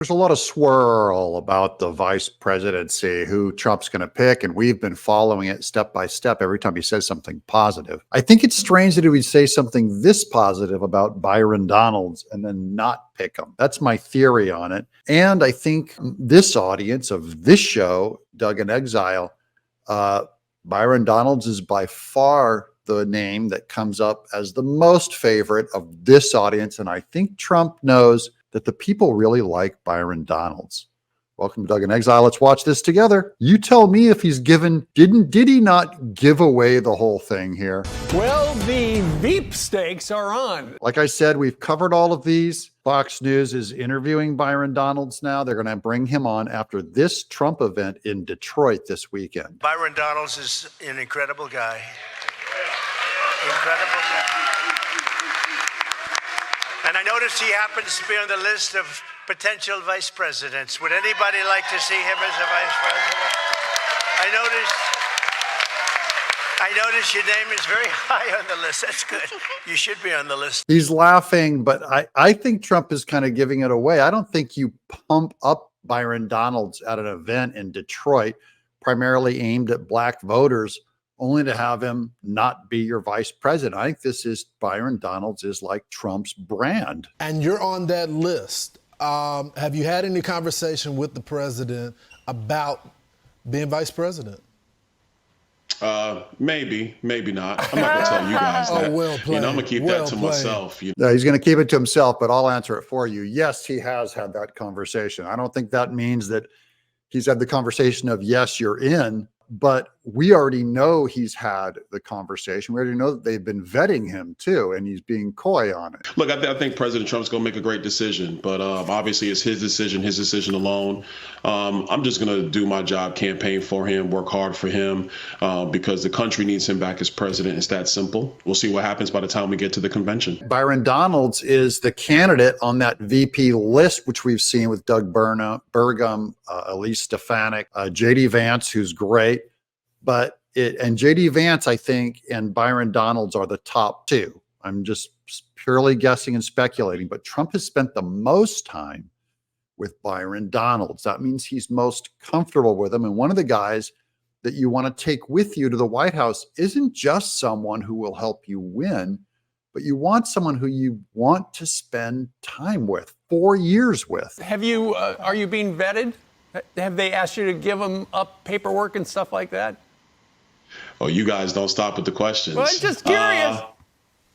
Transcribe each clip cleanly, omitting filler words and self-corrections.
There's a lot of swirl about the vice presidency, who Trump's going to pick, and we've been following it step by step every time he says something positive. I think it's strange that he would say something this positive about Byron Donalds and then not pick him. That's my theory on it. And I think this audience of this show, Doug in Exile, Byron Donalds is by far the name that comes up as the most favorite of this audience. And I think Trump knows that the people really like Byron Donalds. Welcome to Doug in Exile. Let's watch this together. You tell me if he's given, did he not give away the whole thing here? Well, the Veep stakes are on. Like I said, we've covered all of these. Fox News is interviewing Byron Donalds now. They're going to bring him on after this Trump event in Detroit this weekend. Byron Donalds is an incredible guy. Incredible guy. And I noticed he happens to be on the list of potential vice presidents. Would anybody like to see him as a vice president? I noticed your name is very high on the list. That's good. You should be on the list. He's laughing, but I think Trump is kind of giving it away. I don't think you pump up Byron Donalds at an event in Detroit, primarily aimed at black voters, only to have him not be your vice president. I think this is Byron Donalds is like Trump's brand. And you're on that list. Have you had any conversation with the president about being vice president? Maybe not. I'm not gonna tell you guys that. Oh, well played. I'm gonna keep that to myself. Yeah, he's going to keep it to himself, but I'll answer it for you. Yes, he has had that conversation. I don't think that means that he's had the conversation of, yes, you're in. But we already know he's had the conversation. We already know that they've been vetting him too, and he's being coy on it. Look, I think President Trump's going to make a great decision, but obviously it's his decision alone. I'm just going to do my job, campaign for him, work hard for him, because the country needs him back as president. It's that simple. We'll see what happens by the time we get to the convention. Byron Donalds is the candidate on that VP list, which we've seen with Doug Burgum, Elise Stefanik, J.D. Vance, who's great. But J.D. Vance, I think, and Byron Donalds are the top two. I'm just purely guessing and speculating, but Trump has spent the most time with Byron Donalds. That means he's most comfortable with him. And one of the guys that you want to take with you to the White House isn't just someone who will help you win, but you want someone who you want to spend time with, 4 years with. Have you, are you being vetted? Have they asked you to give them up paperwork and stuff like that? Oh, you guys don't stop with the questions. Well, I'm just curious.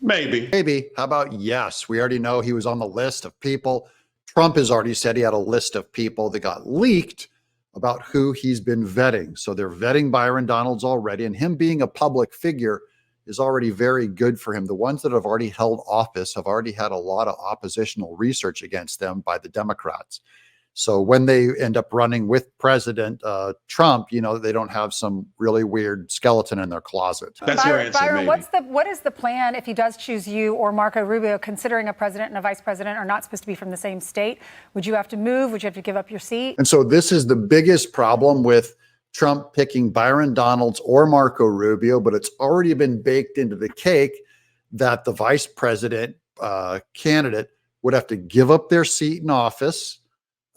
Maybe. How about yes? We already know he was on the list of people. Trump has already said he had a list of people that got leaked about who he's been vetting. So they're vetting Byron Donalds already, and him being a public figure is already very good for him. The ones that have already held office have already had a lot of oppositional research against them by the Democrats. So when they end up running with President Trump, you know, they don't have some really weird skeleton in their closet. That's your answer, Byron, maybe. what is the plan if he does choose you or Marco Rubio, considering a president and a vice president are not supposed to be from the same state? Would you have to move? Would you have to give up your seat? And so this is the biggest problem with Trump picking Byron Donalds or Marco Rubio, but it's already been baked into the cake that the vice president candidate would have to give up their seat in office.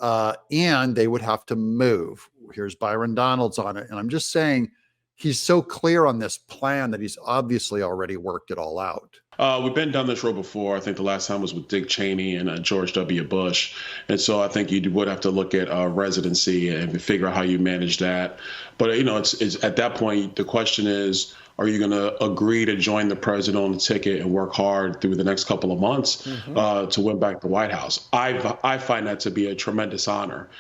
And they would have to move. Here's Byron Donalds on it. And I'm just saying he's so clear on this plan that he's obviously already worked it all out. We've been down this road before. I think the last time was with Dick Cheney and George W. Bush. And so I think you would have to look at residency and figure out how you manage that. But, you know, it's at that point, the question is, are you going to agree to join the president on the ticket and work hard through the next couple of months to win back the White House? I find that to be a tremendous honor.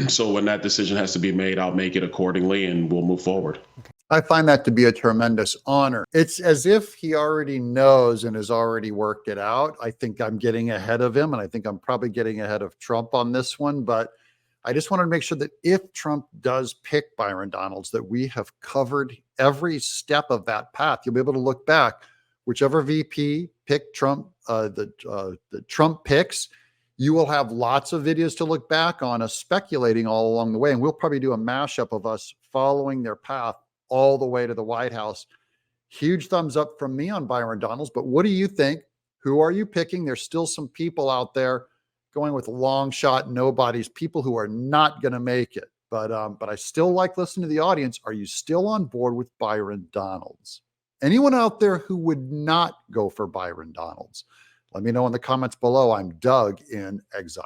So when that decision has to be made, I'll make it accordingly and we'll move forward. I find that to be a tremendous honor. It's as if he already knows and has already worked it out. I think I'm getting ahead of him, and I think I'm probably getting ahead of Trump on this one. But I just wanted to make sure that if Trump does pick Byron Donalds, that we have covered every step of that path. You'll be able to look back, whichever VP picked Trump, the Trump picks, you will have lots of videos to look back on us speculating all along the way. And we'll probably do a mashup of us following their path all the way to the White House. Huge thumbs up from me on Byron Donalds. But what do you think? Who are you picking? There's still some people out there going with long shot nobodies, people who are not going to make it. But I still like listening to the audience. Are you still on board with Byron Donalds? Anyone out there who would not go for Byron Donalds? Let me know in the comments below. I'm Doug in Exile.